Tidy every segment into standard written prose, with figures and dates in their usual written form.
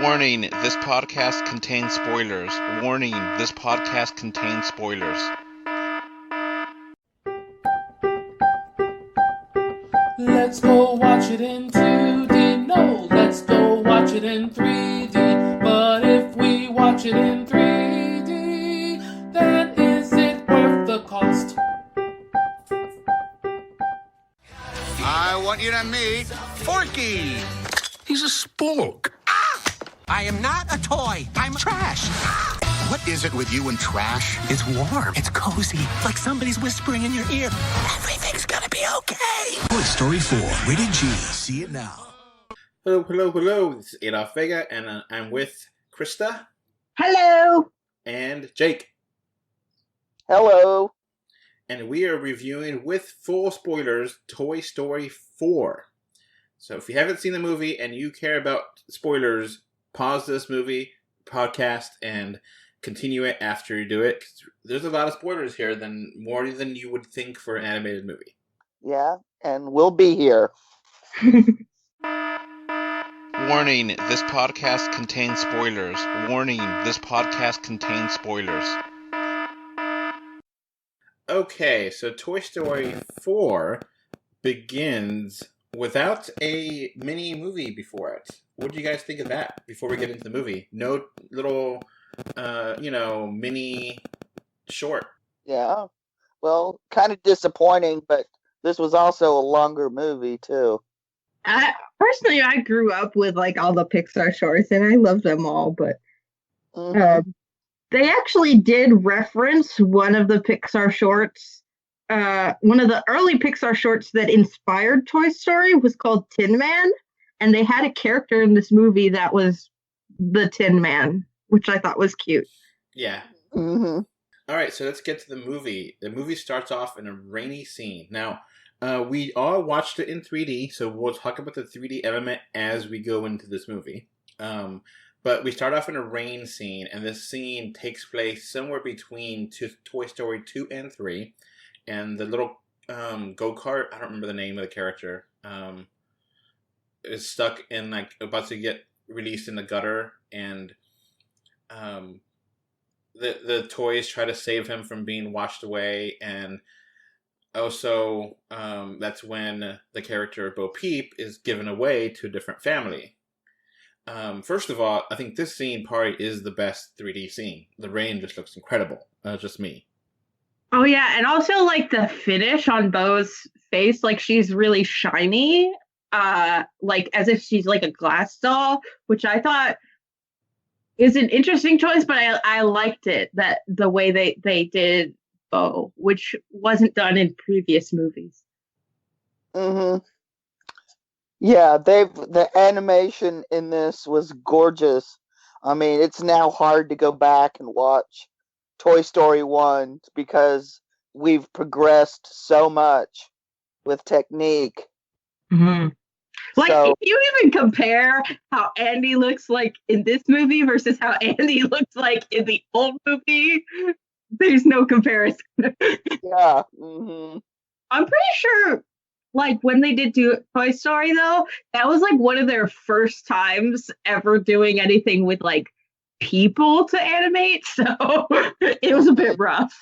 Warning, this podcast contains spoilers. Warning, this podcast contains spoilers. Let's go watch it in 2D. No, let's go watch it in 3D. But if we watch it in 3D, then is it worth the cost? I want you to meet Forky. He's a spork. I am not a toy. I'm trash. What is it with you and trash? It's warm. It's cozy. Like somebody's whispering in your ear. Everything's gonna be okay. Toy Story 4, rated G. See it now. Hello. This is Adolph Vega, and I'm with Krista. Hello. And Jake. Hello. And we are reviewing, with full spoilers, Toy Story 4. So if you haven't seen the movie and you care about spoilers, pause this movie podcast and continue it after you do it. 'Cause there's a lot of spoilers here, more than you would think for an animated movie. Yeah, and we'll be here. Warning, this podcast contains spoilers. Warning, this podcast contains spoilers. Okay, so Toy Story 4 begins without a mini movie before it. What do you guys think of that before we get into the movie? No little, mini short. Yeah. Well, kind of disappointing, but this was also a longer movie, too. I grew up with all the Pixar shorts, and I love them all, but they actually did reference one of the Pixar shorts. One of the early Pixar shorts that inspired Toy Story was called Tin Man, and they had a character in this movie that was the Tin Man, which I thought was cute. Yeah. Mm-hmm. All right, so let's get to the movie. The movie starts off in a rainy scene. Now, we all watched it in 3D, so we'll talk about the 3D element as we go into this movie. But we start off in a rain scene, and this scene takes place somewhere between Toy Story 2 and 3. And the little go-kart, I don't remember the name of the character, is stuck in, about to get released in the gutter. And the toys try to save him from being washed away. And also, that's when the character Bo Peep is given away to a different family. First of all, I think this scene probably is the best 3D scene. The rain just looks incredible. Just me. Oh, yeah, and also, the finish on Bo's face, she's really shiny, as if she's, a glass doll, which I thought is an interesting choice, but I liked it, that the way they did Bo, which wasn't done in previous movies. Mm-hmm. Yeah, the animation in this was gorgeous. I mean, it's now hard to go back and watch Toy Story 1 because we've progressed so much with technique. Mm-hmm. If you even compare how Andy looks like in this movie versus how Andy looks like in the old movie, there's no comparison. Yeah. Mm-hmm. I'm pretty sure, when they did do Toy Story, though, that was, one of their first times ever doing anything with, people to animate, so it was a bit rough.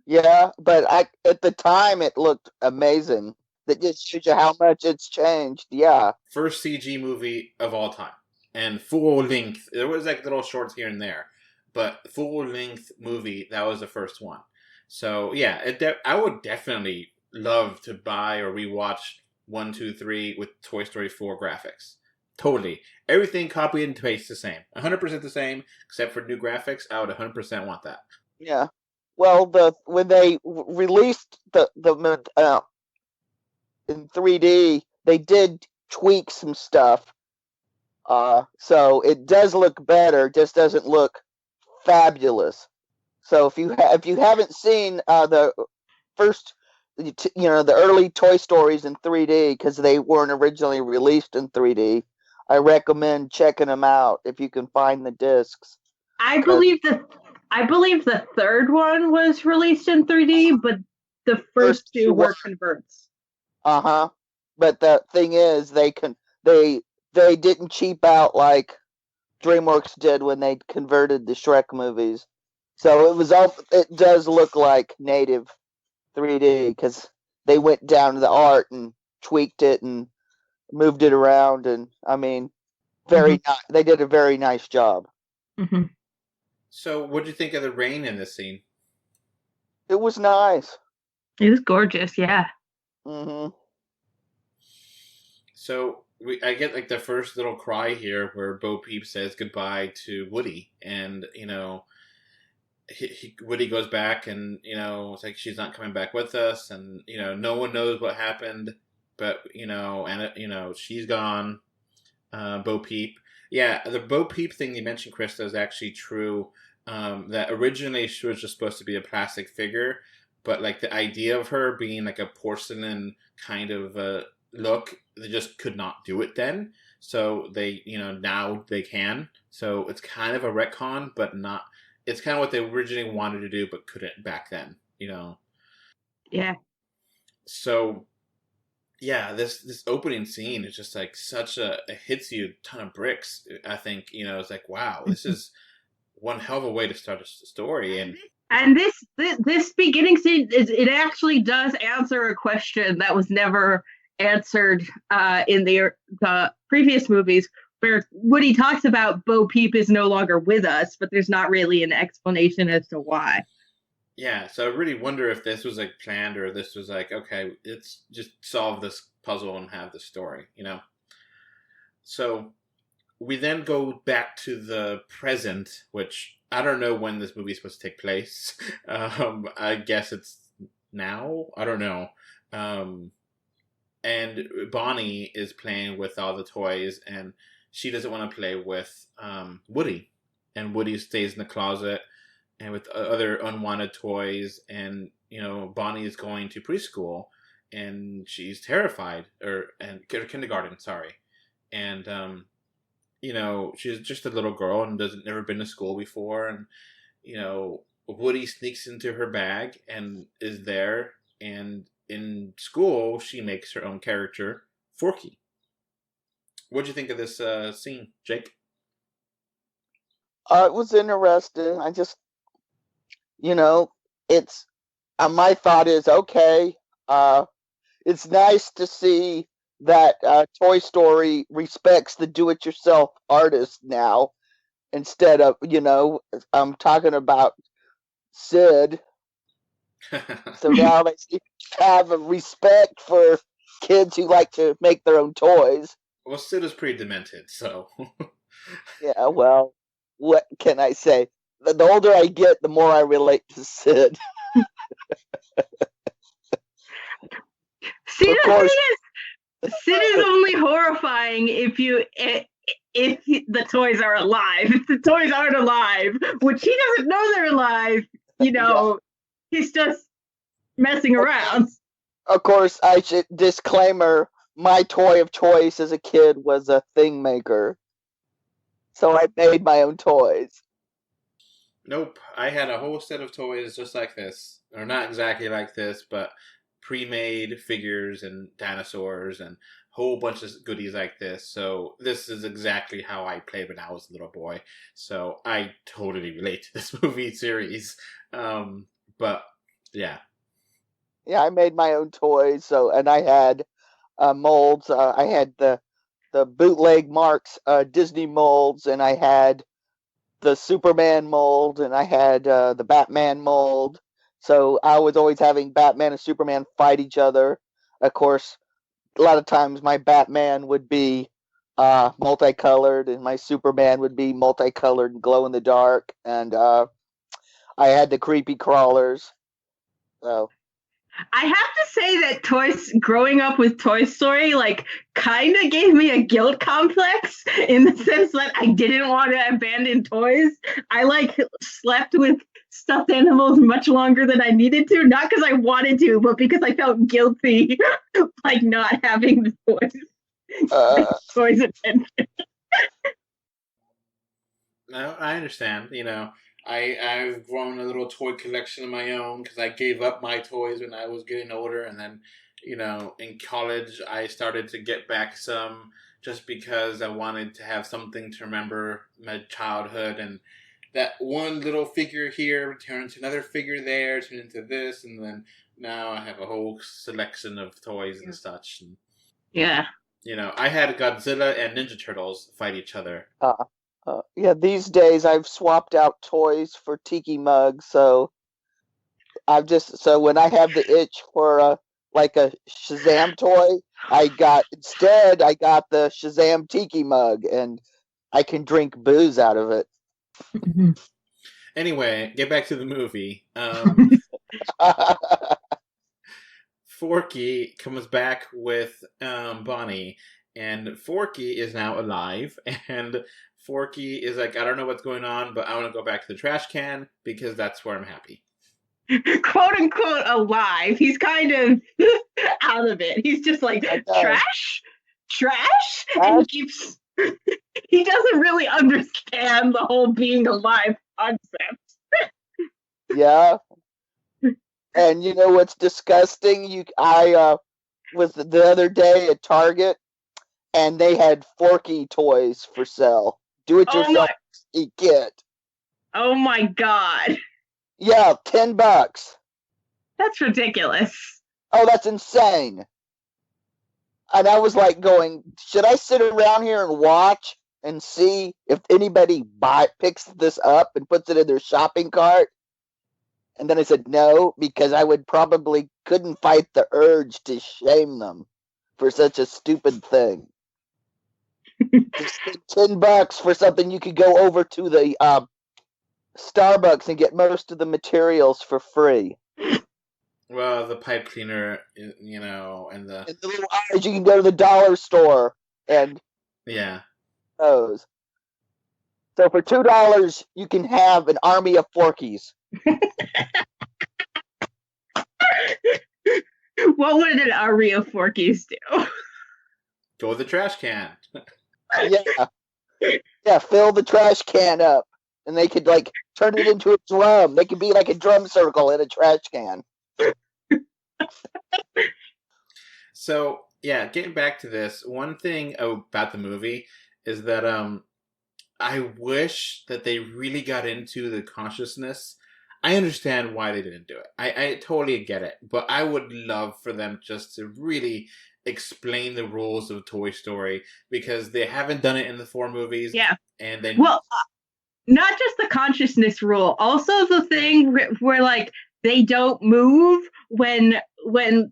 Yeah, but at the time it looked amazing. That just shows you how much it's changed. Yeah. First CG movie of all time. And full length. There was little shorts here and there. But full length movie, that was the first one. So yeah, I would definitely love to buy or rewatch 1, 2, 3 with Toy Story 4 graphics. Totally. Everything copied and pasted the same. 100% the same, except for new graphics. I would 100% want that. Yeah. Well, when they released the in 3D, they did tweak some stuff. So it does look better, just doesn't look fabulous. So if you haven't seen the first, the early Toy Stories in 3D, because they weren't originally released in 3D, I recommend checking them out if you can find the discs. I believe the third one was released in 3D, but the first two were converts. Uh-huh. But the thing is, they didn't cheap out like DreamWorks did when they converted the Shrek movies. So it does look like native 3D because they went down to the art and tweaked it and moved it around, and I mean, they did a very nice job. Mm-hmm. So, what do you think of the rain in this scene? It was nice. It was gorgeous, yeah. Mm-hmm. So, I get like the first little cry here where Bo Peep says goodbye to Woody, and Woody goes back, and it's like she's not coming back with us, and no one knows what happened, but she's gone. Bo Peep, yeah, the Bo Peep thing you mentioned, Krista, is actually true. That originally she was just supposed to be a plastic figure, but like the idea of her being like a porcelain kind of look, they just could not do it then. So they, now they can. So it's kind of a retcon, but not. It's kind of what they originally wanted to do, but couldn't back then. Yeah. So, yeah, this opening scene is just like it hits you a ton of bricks. I think it's like, wow, this is one hell of a way to start a story. And this beginning scene it actually does answer a question that was never answered in the previous movies, where Woody talks about Bo Peep is no longer with us, but there's not really an explanation as to why. Yeah, so I really wonder if this was like planned, or this was like, okay, let's just solve this puzzle and have the story, So we then go back to the present, which I don't know when this movie is supposed to take place. I guess it's now. I don't know. And Bonnie is playing with all the toys, and she doesn't want to play with Woody. And Woody stays in the closet and with other unwanted toys. And, Bonnie is going to preschool, and she's terrified, or kindergarten, sorry. And, she's just a little girl and never been to school before. And, Woody sneaks into her bag and is there. And in school, she makes her own character, Forky. What'd you think of this scene, Jake? It was interesting. I just, it's my thought is, okay, it's nice to see that Toy Story respects the do-it-yourself artist now, instead of, I'm talking about Sid. So now they have a respect for kids who like to make their own toys. Well, Sid is pretty demented, so. Yeah, well, what can I say? The older I get, the more I relate to Sid. See, the thing is, Sid is only horrifying if the toys are alive. If the toys aren't alive, which he doesn't know they're alive, he's just messing around. Of course, I should disclaimer, my toy of choice as a kid was a thing maker. So I made my own toys. Nope. I had a whole set of toys just like this. Or not exactly like this, but pre-made figures and dinosaurs and a whole bunch of goodies like this. So this is exactly how I played when I was a little boy. So I totally relate to this movie series. But yeah. Yeah, I made my own toys. And I had molds. I had the bootleg Marks Disney molds, and I had the Superman mold, and I had the Batman mold. So I was always having Batman and Superman fight each other. Of course, a lot of times my Batman would be multicolored, and my Superman would be multicolored and glow in the dark. And I had the creepy crawlers. So I have to say that growing up with Toy Story, kind of gave me a guilt complex in the sense that I didn't want to abandon toys. I slept with stuffed animals much longer than I needed to, not because I wanted to, but because I felt guilty, not having the toys. Toys attention. No, I understand. I've grown a little toy collection of my own because I gave up my toys when I was getting older. And then, in college, I started to get back some just because I wanted to have something to remember my childhood, and that one little figure here turned into another figure there, turned into this, and then now I have a whole selection of toys and such. And, Yeah. you know, I had Godzilla and Ninja Turtles fight each other. Yeah, these days I've swapped out toys for tiki mugs, so when I have the itch for like a Shazam toy, I got the Shazam tiki mug, and I can drink booze out of it. Anyway, get back to the movie. Forky comes back with Bonnie, and Forky is now alive, and Forky is like, I don't know what's going on, but I want to go back to the trash can because that's where I'm happy. Quote unquote alive. He's kind of out of it. He's just like, trash? And he doesn't really understand the whole being alive concept. Yeah. And you know what's disgusting? I was the other day at Target, and they had Forky toys for sale. Do it yourself kit. Oh my god. Yeah, $10. That's ridiculous. Oh, that's insane. And I was like going, should I sit around here and watch and see if anybody picks this up and puts it in their shopping cart? And then I said no, because I couldn't fight the urge to shame them for such a stupid thing. $10 for something you could go over to the Starbucks and get most of the materials for free. Well, the pipe cleaner, you know, and the little eyes, you can go to the dollar store and those. So for $2, you can have an army of Forkies. What would an army of Forkies do? Go with the trash can. Yeah, fill the trash can up. And they could, like, turn it into a drum. They could be like a drum circle in a trash can. So, yeah, getting back to this, one thing about the movie is that I wish that they really got into the consciousness. I understand why they didn't do it. I totally get it. But I would love for them just to really explain the rules of Toy Story, because they haven't done it in the 4 movies. Yeah. And then... not just the consciousness rule, also the thing where, like, they don't move when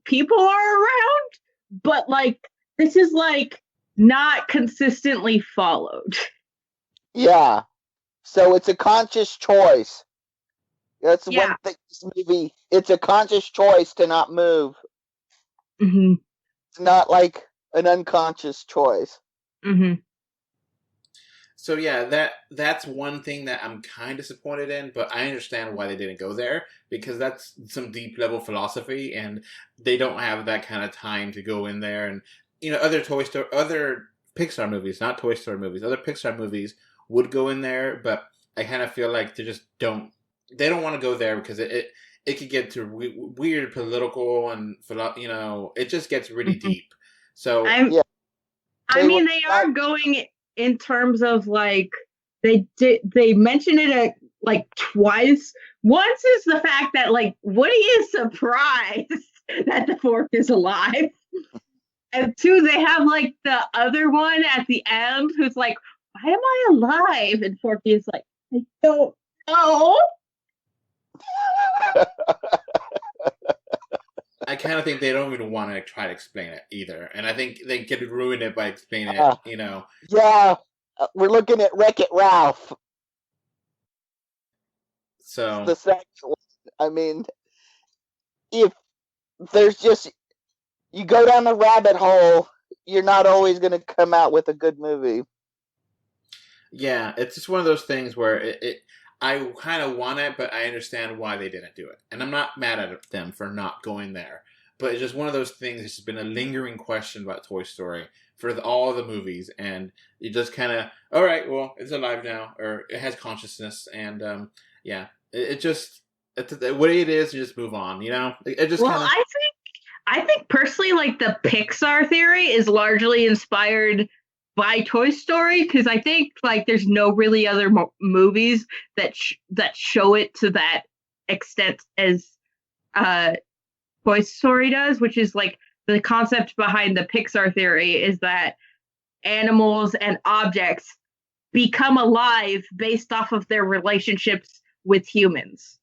people are around, but, like, this is, like, not consistently followed. Yeah. So it's a conscious choice. That's one thing, this movie, it's a conscious choice to not move. Mm-hmm. It's not like an unconscious choice. Mm-hmm. So yeah, that's one thing that I'm kind of disappointed in, but I understand why they didn't go there, because that's some deep level philosophy, and they don't have that kind of time to go in there. And you know, other Pixar movies, not Toy Story movies, other Pixar movies would go in there, but I kind of feel like they just don't. They don't want to go there because it could get to weird political and you know, it just gets really deep. So I mean, they are going in terms of, like, they mention it like twice. Once is the fact that, like, Woody is surprised that the fork is alive, and 2, they have, like, the other one at the end who's like, why am I alive? And Forky is like, I don't know. I kind of think they don't even want to try to explain it either, and I think they could ruin it by explaining it. You know. Yeah, we're looking at Wreck-It Ralph. So the second one. I mean, if there's just you go down the rabbit hole, you're not always going to come out with a good movie. Yeah, it's just one of those things where I kind of want it, but I understand why they didn't do it. And I'm not mad at them for not going there. But it's just one of those things that's been a lingering question about Toy Story for all the movies. And you just kind of, all right, well, it's alive now, or it has consciousness. And yeah, it just, what it is, you just move on, you know? It just well, I think personally, like, the Pixar theory is largely inspired by Toy Story, because I think like there's no really other movies that that show it to that extent as Toy Story does, which is like the concept behind the Pixar theory is that animals and objects become alive based off of their relationships with humans.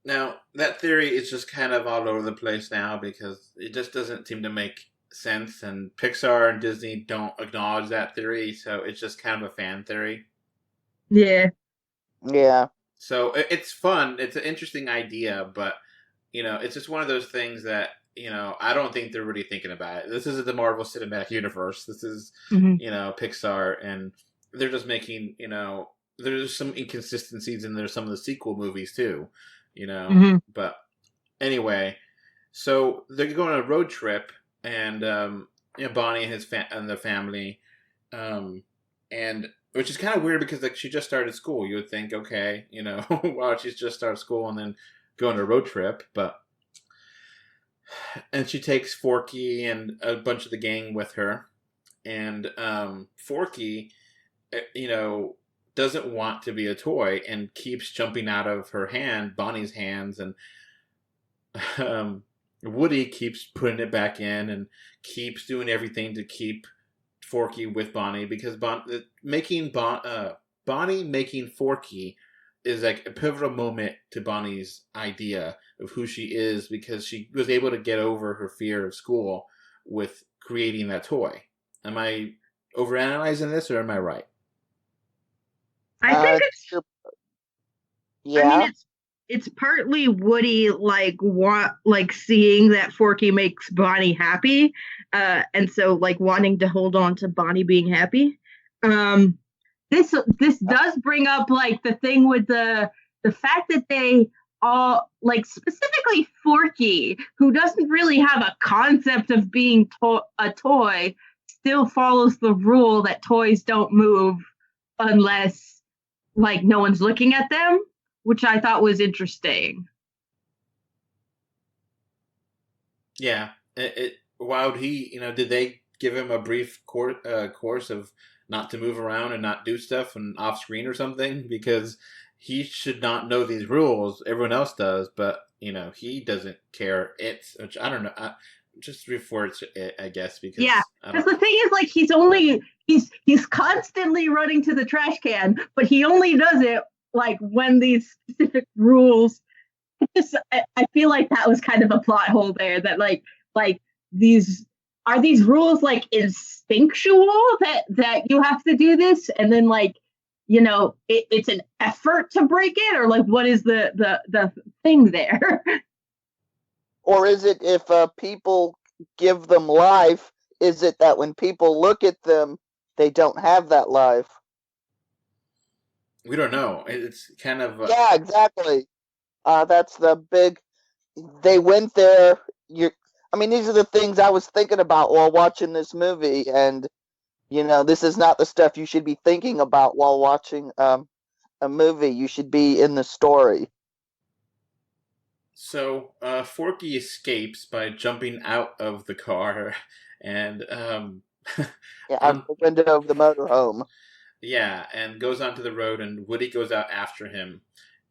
Now, that theory is just kind of all over the place now because it just doesn't seem to make sense, and Pixar and Disney don't acknowledge that theory, so it's just kind of a fan theory. Yeah. Yeah. So it's fun. It's an interesting idea, but, it's just one of those things that, I don't think they're really thinking about it. This isn't the Marvel Cinematic Universe. This is, Pixar, and they're just making, there's some inconsistencies in there, some of the sequel movies too, But anyway, so they're going on a road trip, and Bonnie and and the family, and which is kind of weird because like she just started school. You would think, okay, wow, she's just started school and then go on a road trip, and she takes Forky and a bunch of the gang with her, and Forky, doesn't want to be a toy and keeps jumping out of Bonnie's hands, and Woody keeps putting it back in and keeps doing everything to keep Forky with Bonnie, because Bonnie making Forky is like a pivotal moment to Bonnie's idea of who she is, because she was able to get over her fear of school with creating that toy. Am I overanalyzing this, or am I right? I think it's yeah. I mean, it's partly Woody seeing that Forky makes Bonnie happy, and so like wanting to hold on to Bonnie being happy. This does bring up like the thing with the fact that they all, like specifically Forky, who doesn't really have a concept of being a toy, still follows the rule that toys don't move unless like no one's looking at them, which I thought was interesting. Yeah. Why would he, did they give him a brief course of not to move around and not do stuff and off screen or something? Because he should not know these rules. Everyone else does, but, he doesn't care. Which I don't know. Just refer to it, I guess, because because the thing is, like, he's constantly running to the trash can, but he only does it like when these specific rules. I feel like that was kind of a plot hole there. That like these rules like instinctual that you have to do this, and then like it's an effort to break it, or like what is the thing there? Or is it if people give them life, is it that when people look at them, they don't have that life? We don't know. It's kind of... Yeah, exactly. That's the big... They went there... these are the things I was thinking about while watching this movie, and, this is not the stuff you should be thinking about while watching a movie. You should be in the story. So, Forky escapes by jumping out of the car and... out the window of the motorhome. Yeah, and goes onto the road, and Woody goes out after him.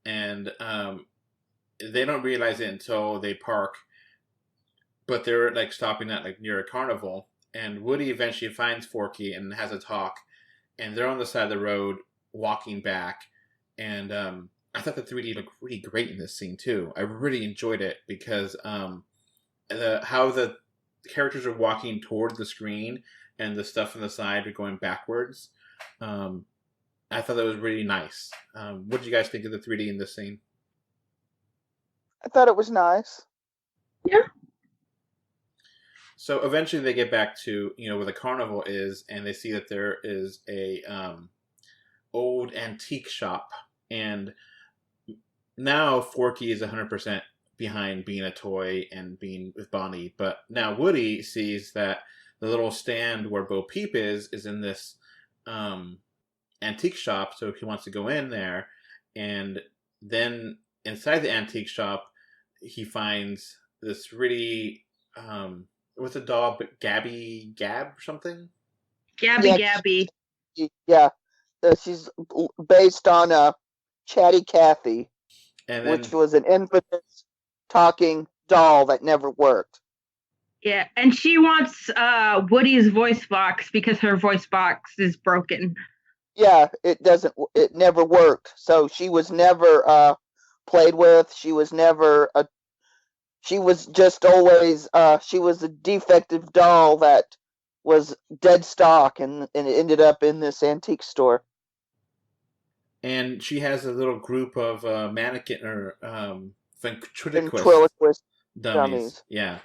And they don't realize it until they park, but they're like stopping at like near a carnival. And Woody eventually finds Forky and has a talk, and they're on the side of the road walking back. And I thought the 3D looked really great in this scene too. I really enjoyed it because how the characters are walking toward the screen and the stuff on the side are going backwards. I thought that was really nice. What did you guys think of the 3D in this scene? I thought it was nice. Yeah. So eventually they get back to, where the carnival is, and they see that there is a old antique shop. And now Forky is 100% behind being a toy and being with Bonnie. But now Woody sees that the little stand where Bo Peep is in this antique shop, so he wants to go in there. And then inside the antique shop, he finds this really... what's a doll? Gab or something? Gabby. Yeah, she's based on Chatty Cathy, And which was an infamous talking doll that never worked. Yeah, and she wants Woody's voice box because her voice box is broken. Yeah, it never worked. So she was never played with. She was never she was just always she was a defective doll that was dead stock, and it ended up in this antique store. And she has a little group of mannequin or ventriloquist Ventriloquist dummies. Yeah.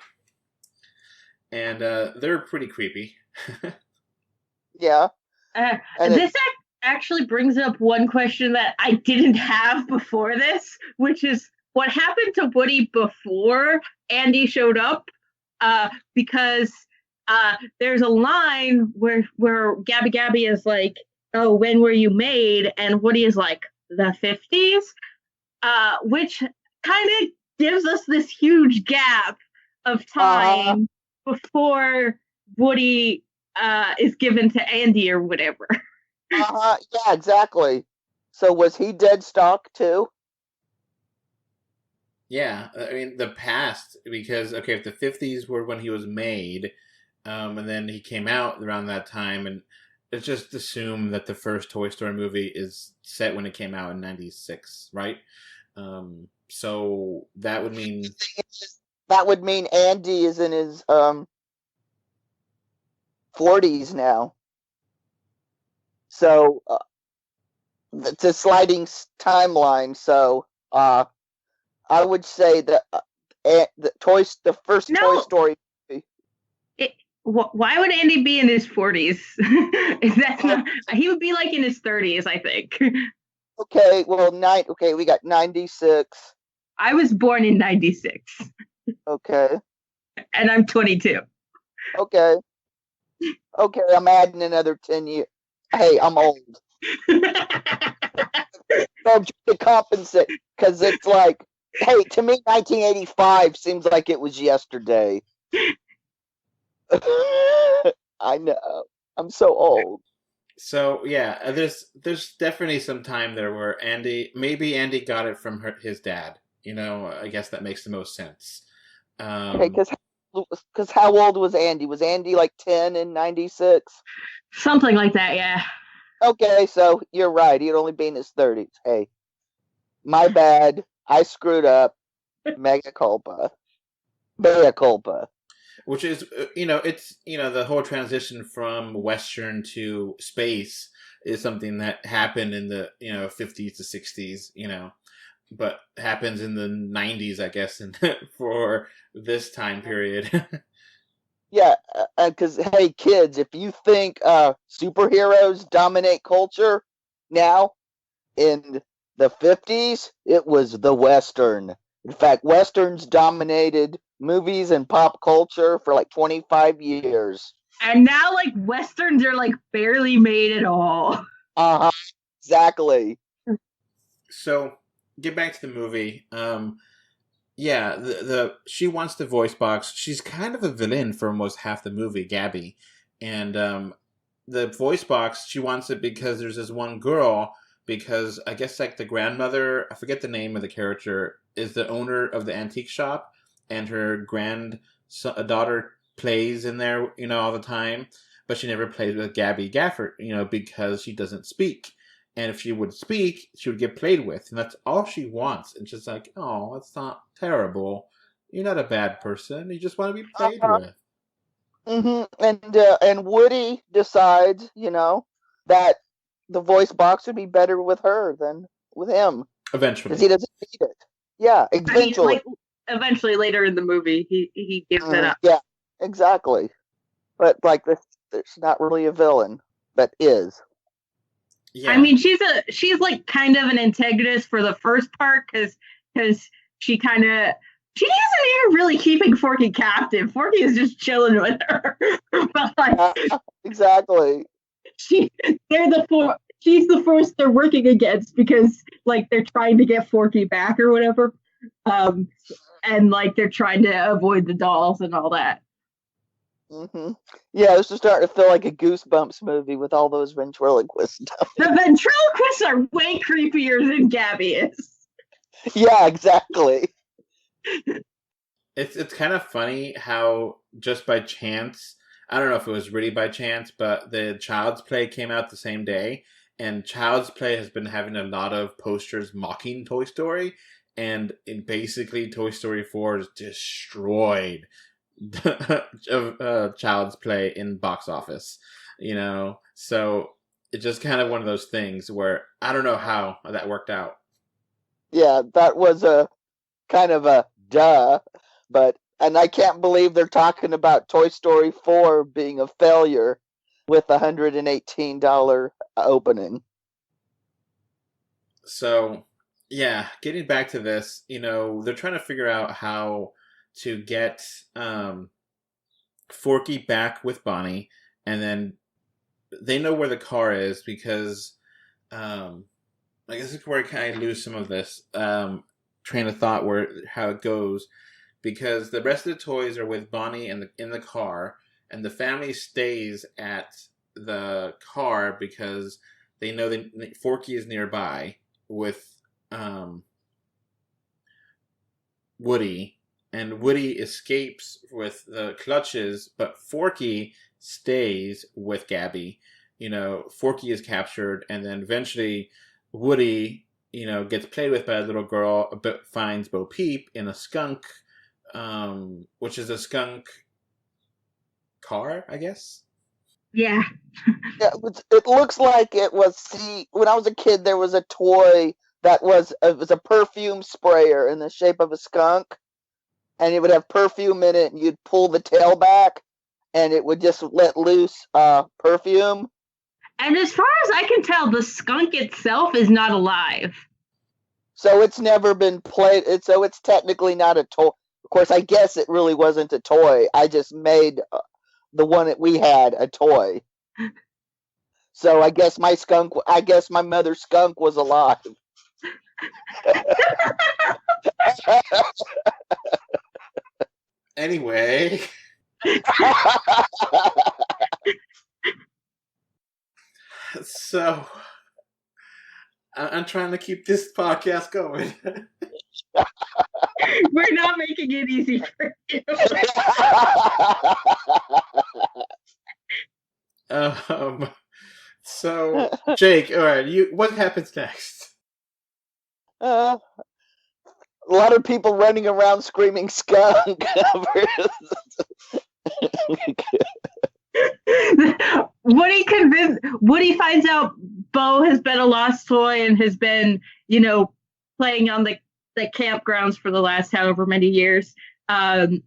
And they're pretty creepy. Yeah. This actually brings up one question that I didn't have before this, which is what happened to Woody before Andy showed up? Because there's a line where Gabby is like, "Oh, when were you made?" And Woody is like, "The 50s," which kind of gives us this huge gap of time before Woody is given to Andy or whatever. Yeah, exactly. So was he dead stock too? Yeah, I mean the past, because if the 50s were when he was made, and then he came out around that time, and let's just assume that the first Toy Story movie is set when it came out in '96, right? So that would mean Andy is in his 40s now. So it's a sliding timeline. So I would say that the first Toy Story movie. Why would Andy be in his 40s? He would be like in his 30s, I think. Okay, well, we got 96. I was born in 96. Okay. And I'm 22. Okay, I'm adding another 10 years. Hey, I'm old. So to compensate, because it's like, hey, to me, 1985 seems like it was yesterday. I know. I'm so old. So yeah, there's definitely some time there where maybe Andy got it from his dad. I guess that makes the most sense. Okay, because how old was Andy? Was Andy like 10 in 96? Something like that, yeah. Okay, so you're right. He'd only be in his 30s. Hey, my bad. I screwed up. Mea culpa. Which is, it's, the whole transition from Western to space is something that happened in the, 50s to 60s, but happens in the 90s, I guess, for this time period. Yeah, because, hey, kids, if you think superheroes dominate culture now, in the 50s, it was the Western. In fact, Westerns dominated movies and pop culture for like 25 years. And now, like, Westerns are, like, barely made at all. Exactly. So, get back to the movie. Yeah, she wants the voice box. She's kind of a villain for almost half the movie, Gabby. And the voice box, she wants it because there's this one girl, because I guess like the grandmother, I forget the name of the character, is the owner of the antique shop, and her granddaughter plays in there, all the time, but she never plays with Gabby Gafford, because she doesn't speak. And if she would speak, she would get played with. And that's all she wants. And she's like, oh, that's not terrible. You're not a bad person. You just want to be played with. Mm-hmm. And Woody decides, that the voice box would be better with her than with him. Eventually. Because he doesn't need it. Yeah, eventually. I mean, eventually, later in the movie, he gives it up. Yeah, exactly. But, like, there's not really a villain that is. Yeah. I mean, she's like kind of an antagonist for the first part because she isn't even really keeping Forky captive. Forky is just chilling with her. But like, exactly. She's the force they're working against because like they're trying to get Forky back or whatever, and like they're trying to avoid the dolls and all that. Mm-hmm. Yeah, this is starting to feel like a Goosebumps movie with all those ventriloquist stuff. The ventriloquists are way creepier than Gabby is. Yeah, exactly. It's kind of funny how just by chance, I don't know if it was really by chance, but the Child's Play came out the same day, and Child's Play has been having a lot of posters mocking Toy Story, and basically Toy Story 4 is destroyed Child's Play in box office, so it's just kind of one of those things where I don't know how that worked out. Yeah, that was a kind of a duh, and I can't believe they're talking about Toy Story 4 being a failure with a $118 opening. So, yeah, getting back to this, they're trying to figure out how to get Forky back with Bonnie, and then they know where the car is because I guess this is where I kind of lose some of this train of thought how it goes, because the rest of the toys are with Bonnie in the car, and the family stays at the car because they know that Forky is nearby with Woody, and Woody escapes with the clutches, but Forky stays with Gabby. Forky is captured, and then eventually Woody, gets played with by a little girl, but finds Bo Peep in a skunk, which is a skunk car, I guess. Yeah. Yeah, it looks like it was. See, when I was a kid, there was a toy that was a perfume sprayer in the shape of a skunk, and it would have perfume in it, and you'd pull the tail back, and it would just let loose perfume. And as far as I can tell, the skunk itself is not alive. So it's never been played. So it's technically not a toy. Of course, I guess it really wasn't a toy. I just made the one that we had a toy. So I guess my mother's skunk was alive. Anyway. So, I'm trying to keep this podcast going. We're not making it easy for you. So, Jake, all right, what happens next? A lot of people running around screaming skunk. Woody finds out Bo has been a lost toy and has been, playing on the campgrounds for the last however many years. And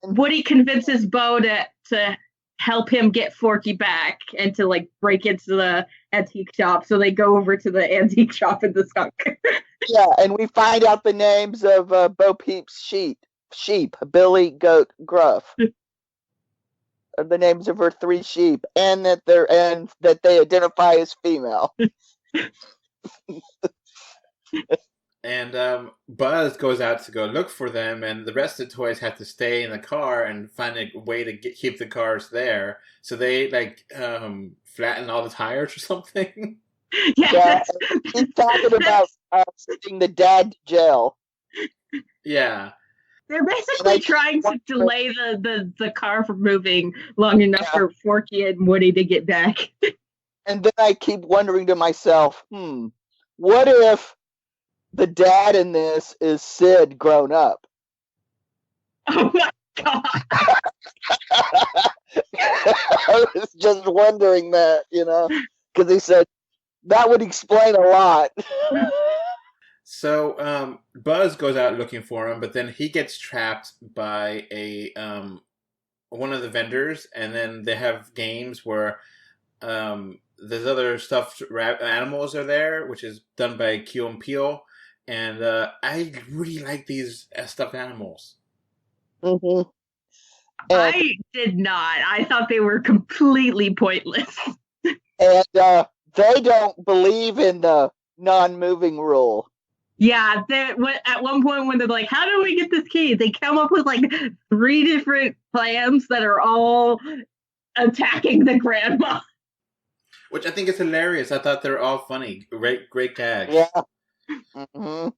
Woody convinces Bo to help him get Forky back and to break into the antique shop. So they go over to the antique shop in the skunk. Yeah, and we find out the names of Bo Peep's sheep, Billy, Goat, Gruff. Are the names of her 3 sheep, and that they identify as female. And Buzz goes out to go look for them, and the rest of the toys have to stay in the car and find a way to keep the cars there. So they flatten all the tires or something. Yeah, he's talking about sending the dad to jail. Yeah. They're basically trying to delay the car from moving long enough for Forky and Woody to get back. And then I keep wondering to myself, what if the dad in this is Sid grown up? Oh my God. I was just wondering that, because he said that would explain a lot. So Buzz goes out looking for him, but then he gets trapped by one of the vendors, and then they have games where there's other stuffed animals are there, which is done by Key and Peele, and I really like these stuffed animals. Mm-hmm. I did not. I thought they were completely pointless. And they don't believe in the non-moving rule. Yeah, at one point when they're like, "How do we get this key?" They come up with like 3 different plans that are all attacking the grandma. Which I think is hilarious. I thought they're all funny. Great gags. Yeah. Mm-hmm.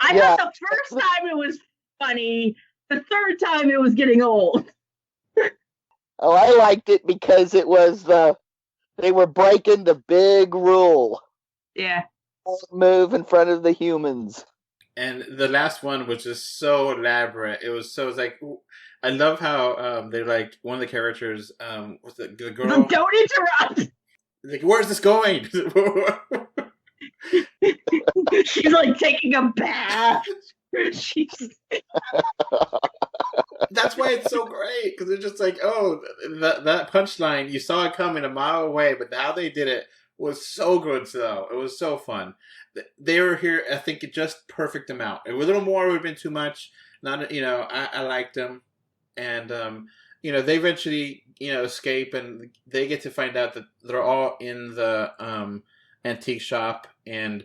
I Yeah. thought the first time it was funny. The third time it was getting old. Oh, I liked it because it was they were breaking the big rule. Yeah. Don't move in front of the humans. And the last one was just so elaborate. It was like, I love how they're like, one of the characters, was the girl. Don't interrupt. Like, where's this going? She's like taking a bath. She's That's why it's so great, because it's just like, oh, that punchline, you saw it coming a mile away, but how they did it was so good. So it was so fun. They were here, I think, just perfect amount. A little more would have been too much. Not, I liked them, and they eventually escape, and they get to find out that they're all in the antique shop, and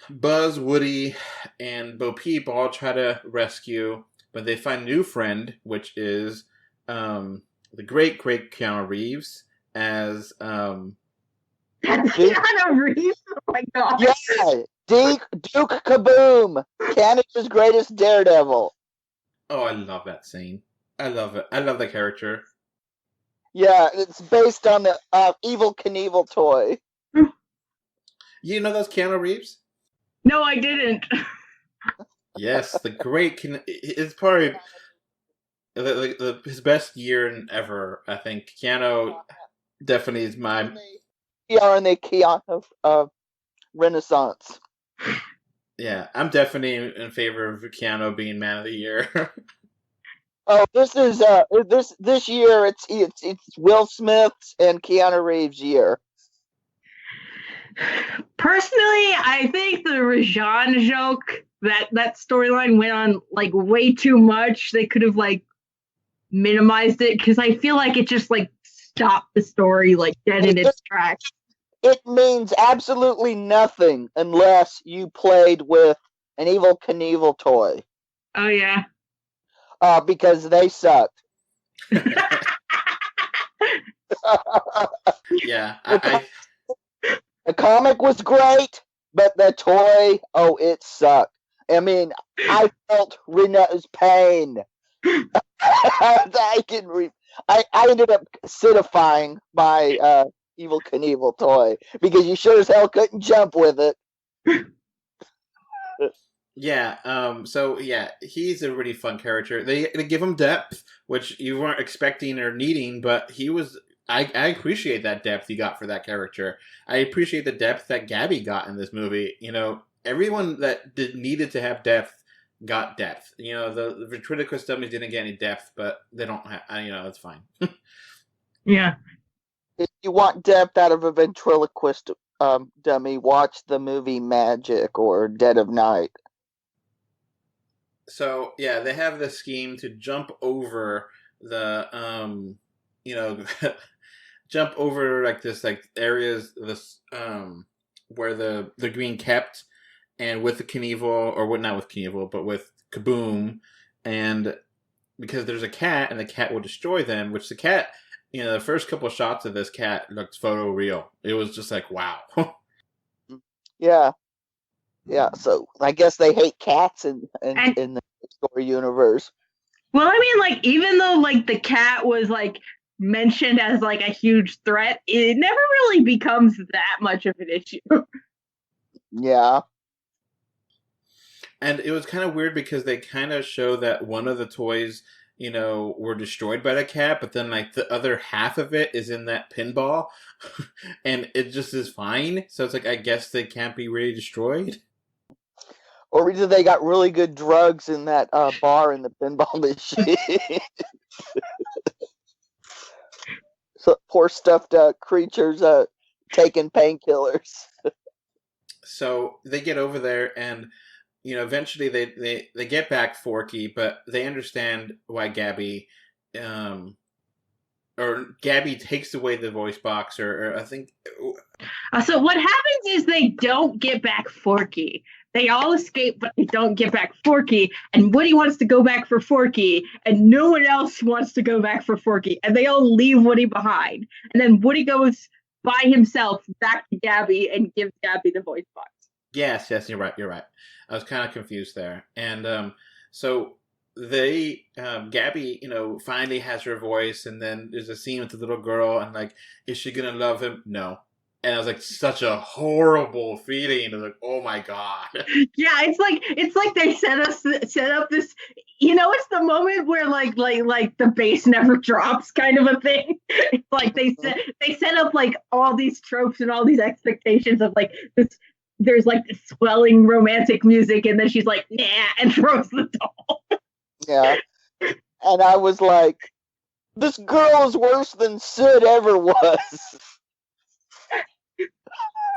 Buzz, Woody, and Bo Peep all try to rescue, but they find a new friend, which is the great Keanu Reeves as Keanu Reeves. Oh my god! Yeah, Duke Kaboom, Canada's greatest daredevil. Oh, I love that scene. I love it. I love the character. Yeah, it's based on the Evil Knievel toy. You know those Keanu Reeves? No, I didn't. Yes, the great. It's probably his best year ever. I think Keanu definitely is my. We are in the Keanu Renaissance. Yeah, I'm definitely in favor of Keanu being Man of the Year. Oh, this is this year. It's Will Smith's and Keanu Reeves' year. Personally, I think the Rajan joke, that storyline went on like way too much. They could have like minimized it, because I feel like it just like stopped the story like dead in its tracks. It means absolutely nothing unless you played with an Evil Knievel toy. Oh yeah. Because they sucked. Yeah, The comic was great, but the toy, it sucked. I mean, I felt Rena's pain. I ended up acidifying my Evil Knievel toy because you sure as hell couldn't jump with it. Yeah. So yeah, he's a really fun character. They give him depth, which you weren't expecting or needing, but he was. I appreciate that depth you got for that character. I appreciate the depth that Gabby got in this movie. Everyone that needed to have depth got depth. The ventriloquist dummies didn't get any depth, but they don't have. It's fine. Yeah. If you want depth out of a ventriloquist dummy, watch the movie Magic or Dead of Night. So yeah, they have this scheme to jump over the jump over like this like areas this where the Green kept, and with the Knievel, or not with Knievel, but with Kaboom, and because there's a cat and the cat will destroy them, which the cat, the first couple of shots of this cat looked photo real. It was just like, wow. Yeah. So I guess they hate cats in the story universe. Well, I mean, like, even though like the cat was like mentioned as like a huge threat, it never really becomes that much of an issue. Yeah. And it was kind of weird because they kind of show that one of the toys, were destroyed by the cat, but then like the other half of it is in that pinball, and it just is fine. So it's like, I guess they can't be really destroyed. Or either they got really good drugs in that bar in the pinball machine. So poor stuffed creatures taking painkillers. So they get over there, and eventually they get back Forky, but they understand why Gabby or Gabby takes away the voice box, or I think. So what happens is they don't get back Forky. They all escape, but they don't get back Forky. And Woody wants to go back for Forky, and no one else wants to go back for Forky. And they all leave Woody behind. And then Woody goes by himself back to Gabby and gives Gabby the voice box. Yes, you're right. I was kind of confused there. And so they, Gabby, finally has her voice, and then there's a scene with the little girl, and like, is she gonna love him? No. And I was like, such a horrible feeling. I was like, oh my God. Yeah, it's like they set up this. It's the moment where like the bass never drops, kind of a thing. It's like they set up like all these tropes and all these expectations of like this. There's like this swelling romantic music, and then she's like, nah, and throws the doll. Yeah, and I was like, this girl is worse than Sid ever was.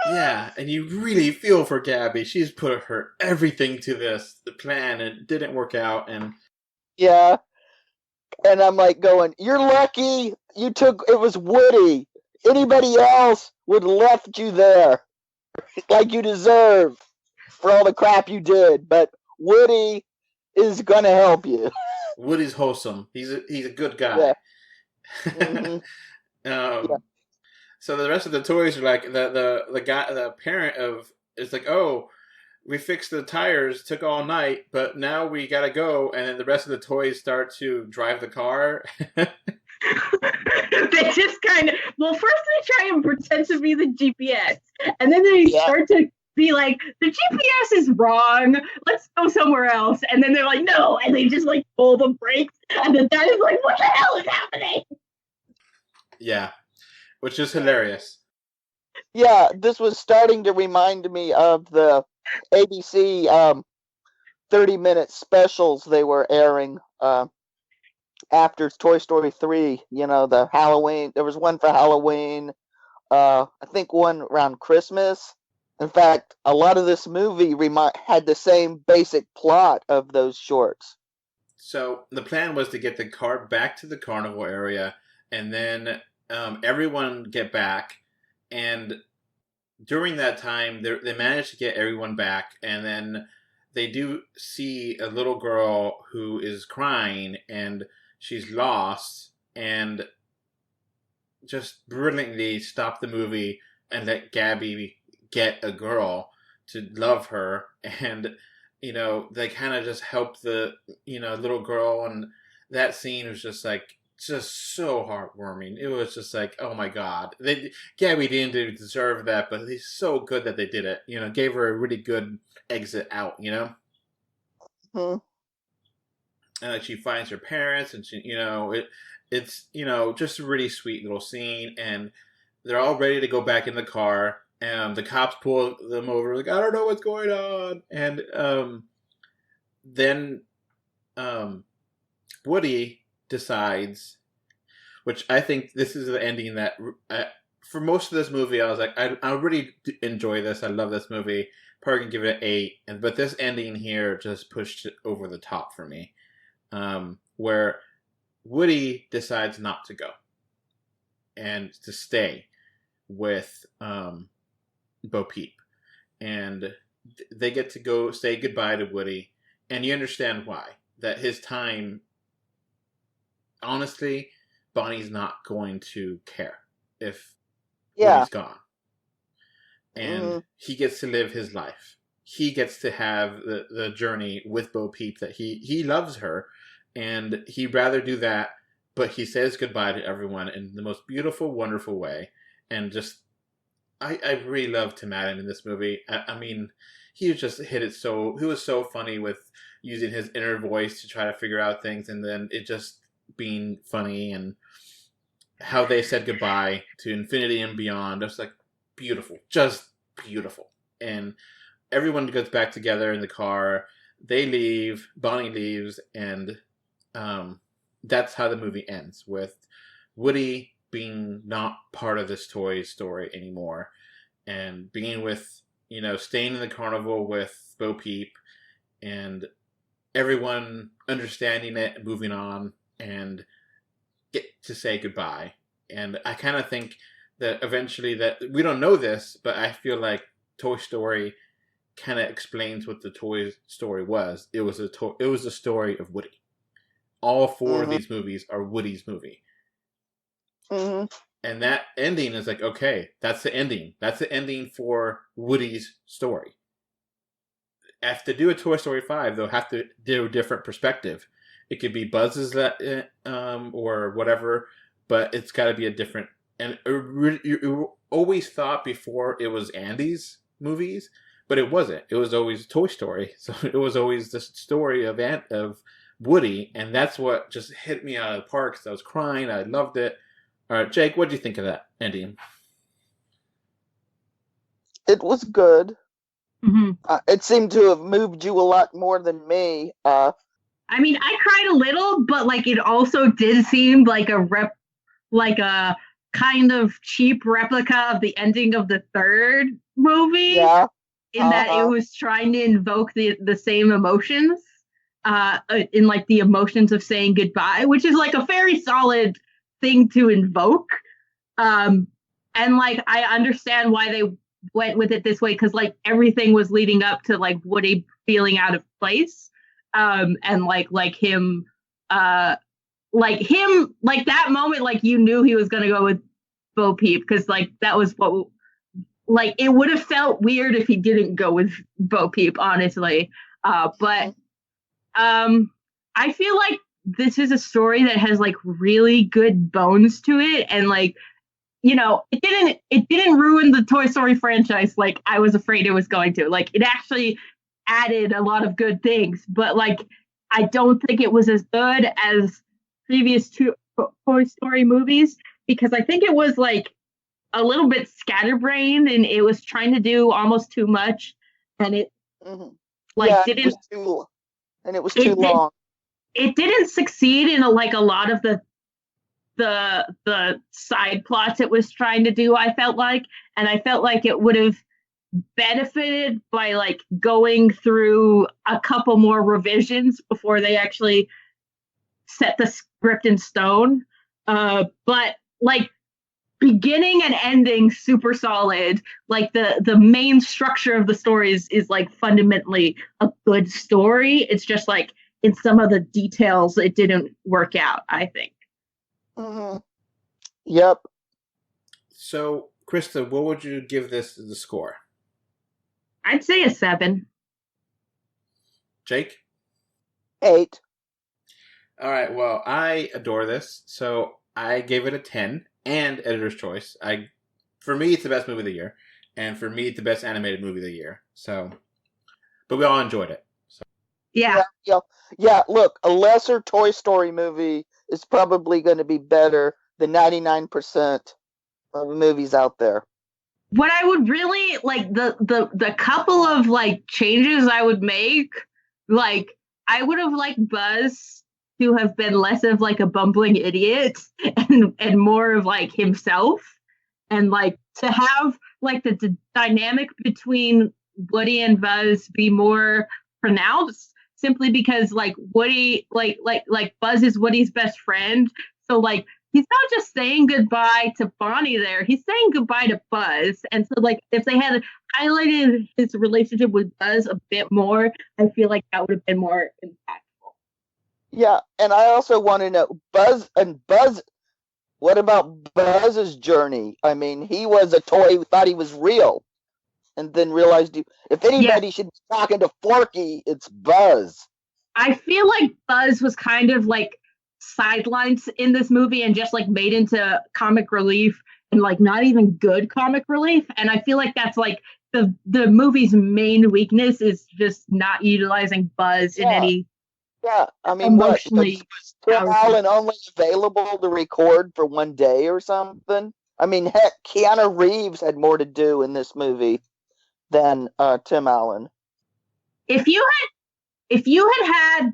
Yeah, and you really feel for Gabby. She's put her everything to the plan, and it didn't work out. And yeah, and I'm like going, you're lucky it was Woody. Anybody else would have left you there like you deserve for all the crap you did. But Woody is gonna help you. Woody's wholesome. He's a good guy. Yeah. Mm-hmm. Yeah. Yeah. So the rest of the toys are like the guy, the parent of is like, oh, we fixed the tires, took all night, but now we gotta go. And then the rest of the toys start to drive the car. They just kind of first they try and pretend to be the GPS, and then they start to be like, the GPS is wrong. Let's go somewhere else. And then they're like, no, and they just like pull the brakes, and the guy's like, what the hell is happening? Yeah. Which is hilarious. Yeah, this was starting to remind me of the ABC 30-minute specials they were airing after Toy Story 3. The Halloween. There was one for Halloween. I think one around Christmas. In fact, a lot of this movie had the same basic plot of those shorts. So the plan was to get the car back to the carnival area, and then everyone get back, and during that time they managed to get everyone back, and then they do see a little girl who is crying, and she's lost, and just brilliantly stop the movie and let Gabby get a girl to love her, and they kind of just help the little girl, and that scene was just so heartwarming. It was just like, oh my God. Gabby didn't deserve that, but it's so good that they did it. Gave her a really good exit out, Hmm. And like she finds her parents, and she, it's just a really sweet little scene, and they're all ready to go back in the car, and the cops pull them over, like, I don't know what's going on. And then Woody decides, which I think this is the ending that for most of this movie I was like, I really enjoy this, I love this movie, probably gonna give it an 8, but this ending here just pushed it over the top for me, where Woody decides not to go and to stay with Bo Peep, and they get to go say goodbye to Woody, and you understand why, that his time, honestly, Bonnie's not going to care if Woody's gone. And he gets to live his life. He gets to have the journey with Bo Peep, that he loves her, and he'd rather do that, but he says goodbye to everyone in the most beautiful, wonderful way. And just, I really love Tim Allen in this movie. I mean, he just he was so funny with using his inner voice to try to figure out things, and then it just being funny, and how they said goodbye to infinity and beyond. It's like beautiful, just beautiful. And everyone gets back together in the car. They leave, Bonnie leaves, and that's how the movie ends, with Woody being not part of this toy story anymore, and being with, staying in the carnival with Bo Peep, and everyone understanding it and moving on. And get to say goodbye. And I kind of think that eventually, that we don't know this, but I feel like Toy Story kind of explains what the Toy Story was. It was a story of Woody. All four of these movies are Woody's movie. And that ending is like, okay, that's the ending. That's the ending for Woody's story. If they do a Toy Story 5, they'll have to do a different perspective. It could be Buzz's or whatever, but it's got to be a different. And you always thought before it was Andy's movies, but it wasn't. It was always Toy Story. So it was always the story of Woody, and that's what just hit me out of the park. Because I was crying. I loved it. All right, Jake, what do you think of that ending? It was good. It seemed to have moved you a lot more than me. I mean, I cried a little, but like it also did seem like a kind of cheap replica of the ending of the third movie. Yeah. In that it was trying to invoke the same emotions, in like the emotions of saying goodbye, which is like a very solid thing to invoke. And like I understand why they went with it this way, because like everything was leading up to like Woody feeling out of place, and like him that moment, like you knew he was gonna go with Bo Peep, because like that was what, like it would have felt weird if he didn't go with Bo Peep, honestly. But I feel like this is a story that has like really good bones to it, and like, you know, it didn't ruin the Toy Story franchise like I was afraid it was going to. Like it actually added a lot of good things, but like I don't think it was as good as previous two Toy Story movies, because I think it was like a little bit scatterbrained and it was trying to do almost too much, and it didn't. It was too long. It didn't succeed in a lot of the side plots it was trying to do, I felt like, and I felt like it would have benefited by like going through a couple more revisions before they actually set the script in stone. But like beginning and ending super solid. Like the main structure of the story is like fundamentally a good story. It's just like in some of the details it didn't work out, I think. Mm-hmm. Yep. So, Krista, what would you give this the score? I'd say a 7. Jake? 8. All right. Well, I adore this, so I gave it a 10 and editor's choice. For me, it's the best movie of the year, and for me, it's the best animated movie of the year. So, but we all enjoyed it. So. Yeah. Look, a lesser Toy Story movie is probably going to be better than 99% of the movies out there. What I would really like, the couple of like changes I would make, like I would have liked Buzz to have been less of like a bumbling idiot and more of like himself, and like to have like the dynamic between Woody and Buzz be more pronounced, simply because like Woody, like Buzz is Woody's best friend. So like he's not just saying goodbye to Bonnie there, he's saying goodbye to Buzz. And so like if they had highlighted his relationship with Buzz a bit more, I feel like that would have been more impactful. Yeah, and I also want to know Buzz, what about Buzz's journey? I mean, he was a toy who thought he was real, and then realized if anybody should be talking to Forky, it's Buzz. I feel like Buzz was kind of like sidelines in this movie and just like made into comic relief, and like not even good comic relief. And I feel like that's like the movie's main weakness is just not utilizing Buzz in any. Yeah, I mean, was Tim Allen only available to record for one day or something? I mean, heck, Keanu Reeves had more to do in this movie than Tim Allen. If you had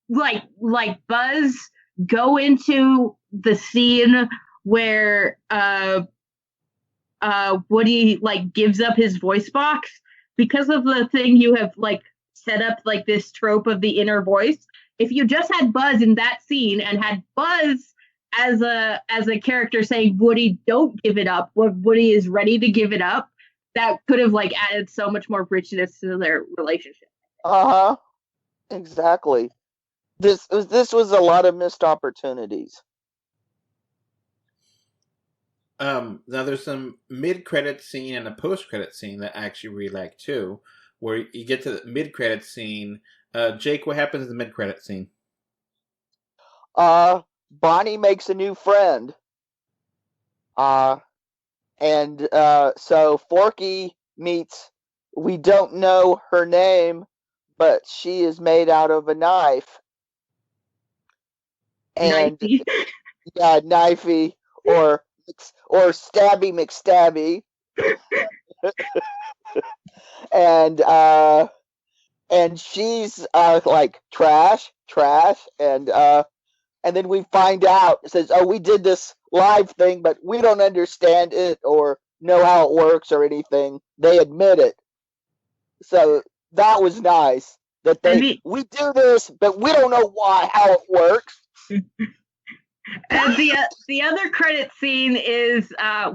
like Buzz go into the scene where Woody like gives up his voice box, because of the thing you have like set up, like this trope of the inner voice, if you just had Buzz in that scene and had Buzz as a character saying, Woody, don't give it up, when Woody is ready to give it up, that could have like added so much more richness to their relationship. Uh-huh. Exactly. This was a lot of missed opportunities. Now there's some mid-credit scene and a post-credit scene that I actually really like too, where you get to the mid-credit scene. Jake, what happens in the mid-credit scene? Bonnie makes a new friend. And so Forky meets, we don't know her name, but she is made out of a knife. And Knifey. yeah, knifey or Stabby McStabby. and she's like trash, and then we find out, it says, oh, we did this live thing, but we don't understand it or know how it works or anything. They admit it. So that was nice that we do this, but we don't know how it works. And the other credit scene is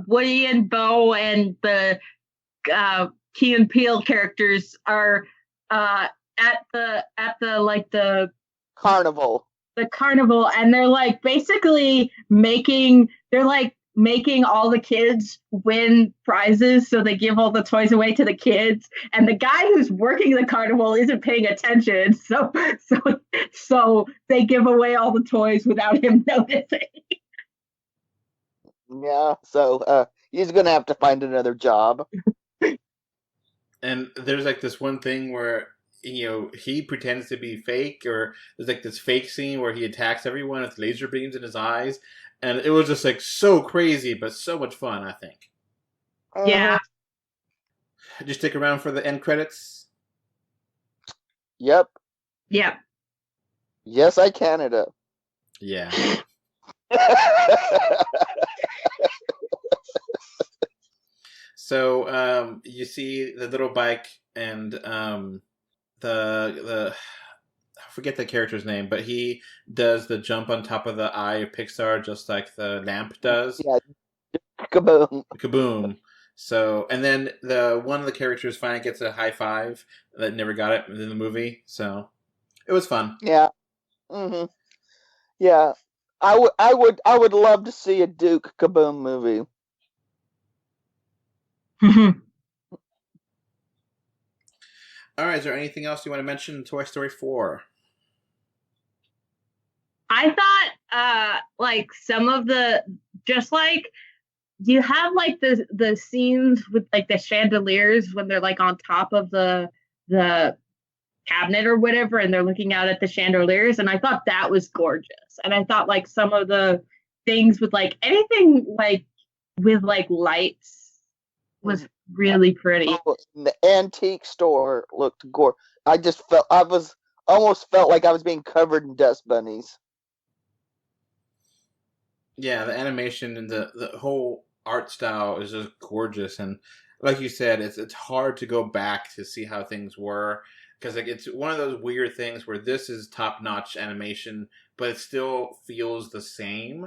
Woody and Bo and the Key and Peele characters are at the carnival. The carnival, and they're like basically making all the kids win prizes, so they give all the toys away to the kids, and the guy who's working the carnival isn't paying attention, so they give away all the toys without him noticing. Yeah, so he's gonna have to find another job. And there's like this one thing where, you know, he pretends to be fake, or there's like this fake scene where he attacks everyone with laser beams in his eyes, and it was just like so crazy, but so much fun, I think. Yeah. Did you stick around for the end credits? Yep. Yep. Yes, I Canada. Yeah. So you see the little bike and the I forget the character's name, but he does the jump on top of the eye of Pixar just like the lamp does. Yeah. Kaboom. Kaboom. So, and then one of the characters finally gets a high five that never got it in the movie. So, it was fun. Yeah. Mhm. Yeah. I would love to see a Duke Kaboom movie. All right, is there anything else you want to mention in Toy Story 4? I thought like some of the, just like you have like the scenes with like the chandeliers when they're like on top of the cabinet or whatever, and they're looking out at the chandeliers, and I thought that was gorgeous. And I thought like some of the things with like anything like with like lights was really pretty. Oh, the antique store looked gorgeous. I almost felt like I was being covered in dust bunnies. Yeah, the animation and the whole art style is just gorgeous, and like you said, it's hard to go back to see how things were, because like it's one of those weird things where this is top-notch animation, but it still feels the same.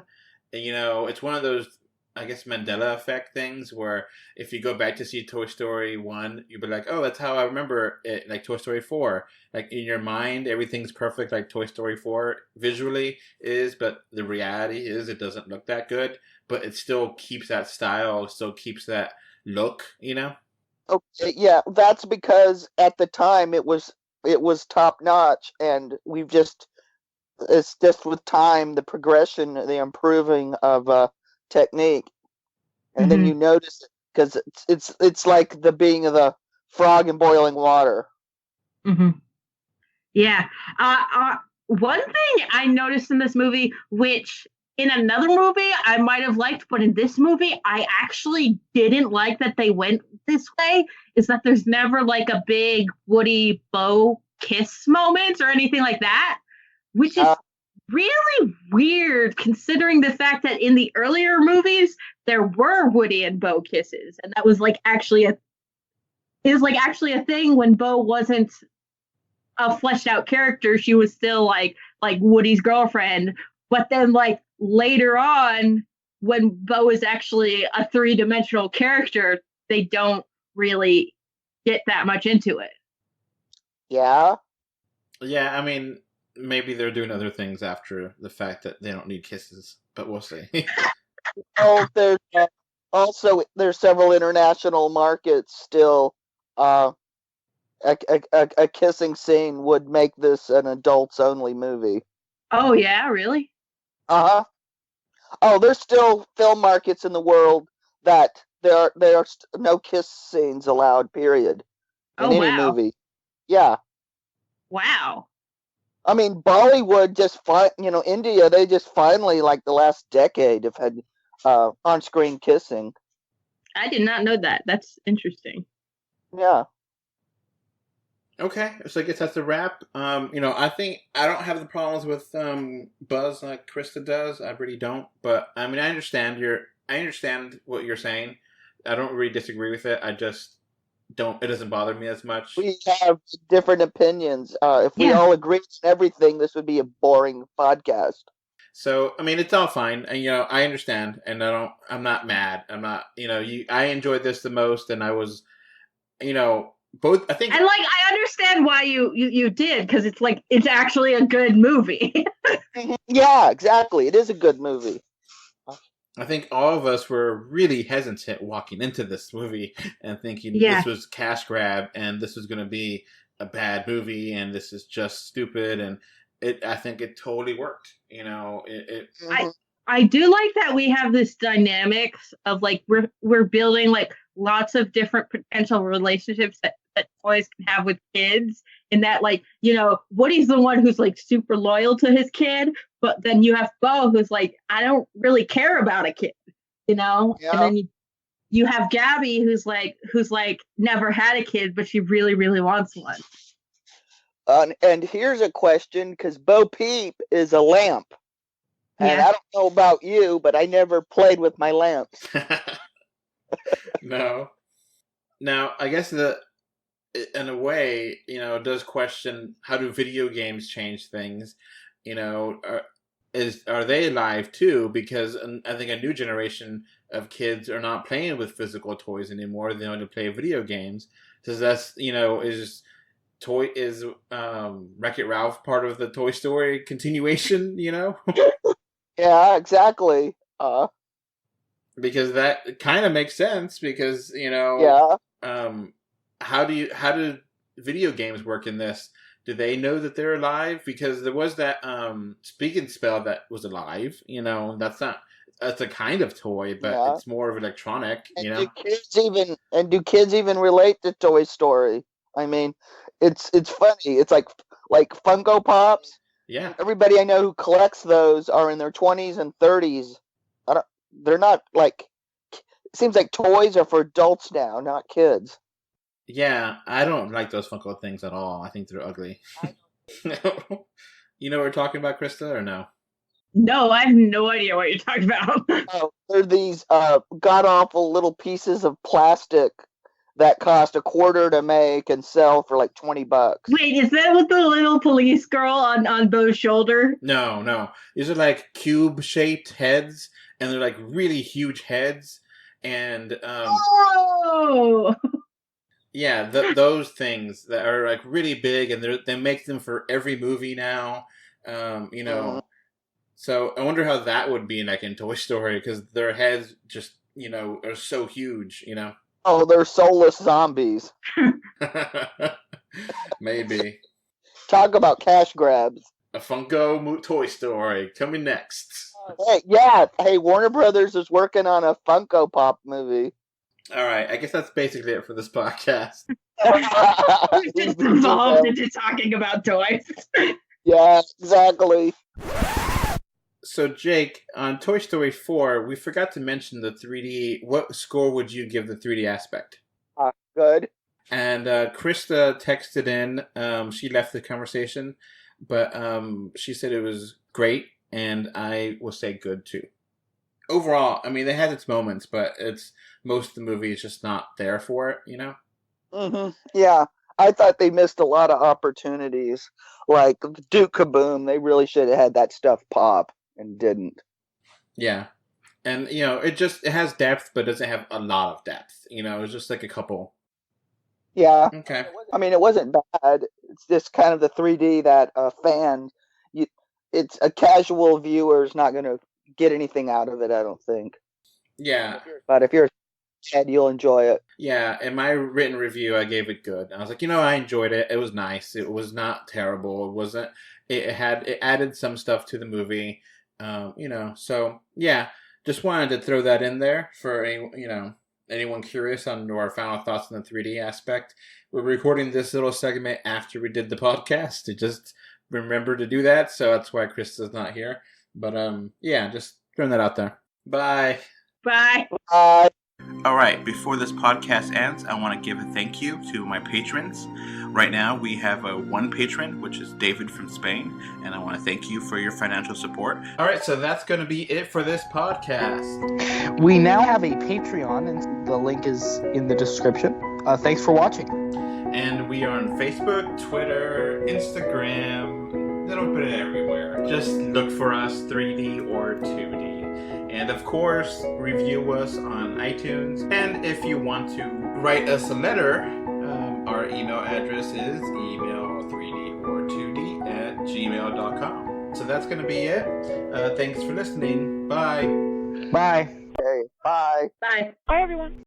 And, you know, it's one of those, I guess, Mandela effect things where if you go back to see Toy Story 1, you'll be like, oh, that's how I remember it, like Toy Story 4. Like, in your mind, everything's perfect like Toy Story 4 visually is, but the reality is it doesn't look that good, but it still keeps that style, still keeps that look, you know? Okay, yeah, that's because at the time it was top-notch, and it's just with time, the progression, the improving of technique, and then you notice it because it's like the being of the frog in boiling water. Yeah. One thing I noticed in this movie, which in another movie I might have liked, but in this movie I actually didn't like that they went this way, is that there's never like a big Woody Bo kiss moment or anything like that, which is really weird considering the fact that in the earlier movies there were Woody and Bo kisses, and that was like actually a thing when Bo wasn't a fleshed out character. She was still like Woody's girlfriend, but then like later on, when Bo is actually a 3-dimensional character, they don't really get that much into it. Yeah. Yeah, I mean, maybe they're doing other things after the fact that they don't need kisses, but we'll see. Oh, there's also there's several international markets still. A kissing scene would make this an adults only movie. Oh yeah, really? Uh-huh. Oh, there's still film markets in the world that there are no kiss scenes allowed, period. In Oh, any wow. movie. Yeah. Wow. I mean, Bollywood India, they just finally, like the last decade, have had on-screen kissing. I did not know that. That's interesting. Yeah. Okay, so I guess that's a wrap. I think I don't have the problems with Buzz like Krista does. I really don't. But I mean, I understand what you're saying. I don't really disagree with it. I just don't. It doesn't bother me as much. We have different opinions. If we all agreed on everything, this would be a boring podcast. So I mean, it's all fine. And, I understand, and I'm not mad. I'm not. I enjoyed this the most, and I was, both. I think. And I understand why you did, because it's actually a good movie. Yeah, exactly. It is a good movie. I think all of us were really hesitant walking into this movie and thinking this was cash grab and this was going to be a bad movie and this is just stupid, and I think it totally worked. I do like that we have this dynamics of we're building lots of different potential relationships that toys can have with kids, in that Woody's the one who's super loyal to his kid, but then you have Bo who's I don't really care about a kid, Yeah. And then you have Gabby who's never had a kid, but she really, really wants one. And here's a question, because Bo Peep is a lamp. And I don't know about you, but I never played with my lamps. No. Now, I guess in a way, it does question, how do video games change things? Are they alive too? Because I think a new generation of kids are not playing with physical toys anymore. They only play video games. So that's, is Wreck-It Ralph part of the Toy Story continuation, Yeah, exactly. Because that kind of makes sense, because, how do video games work in this? Do they know that they're alive? Because there was that speaking spell that was alive, that's a kind of toy, but it's more of electronic, Do kids even relate to Toy Story? I mean, it's funny. It's like Funko Pops. Yeah. Everybody I know who collects those are in their 20s and 30s. They're not it seems like toys are for adults now, not kids. Yeah, I don't like those Funko things at all. I think they're ugly. You know what we're talking about, Krista, or no? No, I have no idea what you're talking about. Oh, they're these god-awful little pieces of plastic that cost $0.25 to make and sell for $20. Wait, is that with the little police girl on Bo's shoulder? No. These are cube-shaped heads, and they're really huge heads, and oh! Yeah, those things that are really big, and they make them for every movie now. So I wonder how that would be in Toy Story, because their heads just are so huge. Oh, they're soulless zombies. Maybe. Talk about cash grabs. A Funko Toy Story coming next. Hey, Warner Brothers is working on a Funko Pop movie. All right, I guess that's basically it for this podcast. We've just evolved into talking about toys. Yeah, exactly. So, Jake, on Toy Story 4, we forgot to mention the 3D. What score would you give the 3D aspect? Good. And Krista texted in. She left the conversation, but she said it was great, and I will say good, too. Overall, I mean, it has its moments, but most of the movie is just not there for it, Mm-hmm. Yeah, I thought they missed a lot of opportunities. Like Duke Kaboom, they really should have had that stuff pop and didn't. Yeah. And, it has depth, but doesn't have a lot of depth. It's just like a couple. Yeah. Okay. I mean, it wasn't bad. It's just kind of the 3D that a fan, it's a casual viewer's not going to get anything out of it, I don't think. Yeah. But if you're a fan, you'll enjoy it. Yeah, in my written review, I gave it good. I was like, I enjoyed it. It was nice. It was not terrible. It wasn't. It added some stuff to the movie. So yeah, just wanted to throw that in there for anyone curious on our final thoughts on the 3D aspect. We're recording this little segment after we did the podcast to just remember to do that. So that's why Krista's not here. But yeah, just throwing that out there. Bye. Bye. Bye. All right, before this podcast ends, I want to give a thank you to my patrons. Right now, we have one patron, which is David from Spain, and I want to thank you for your financial support. All right, so that's going to be it for this podcast. We now have a Patreon, and the link is in the description. Thanks for watching. And we are on Facebook, Twitter, Instagram, a little bit everywhere. Just look for us, 3D or 2D. And of course, review us on iTunes. And if you want to write us a letter, our email address is email3dortwo d@gmail.com. So that's going to be it. Thanks for listening. Bye. Bye. Okay, bye. Bye. Bye, everyone.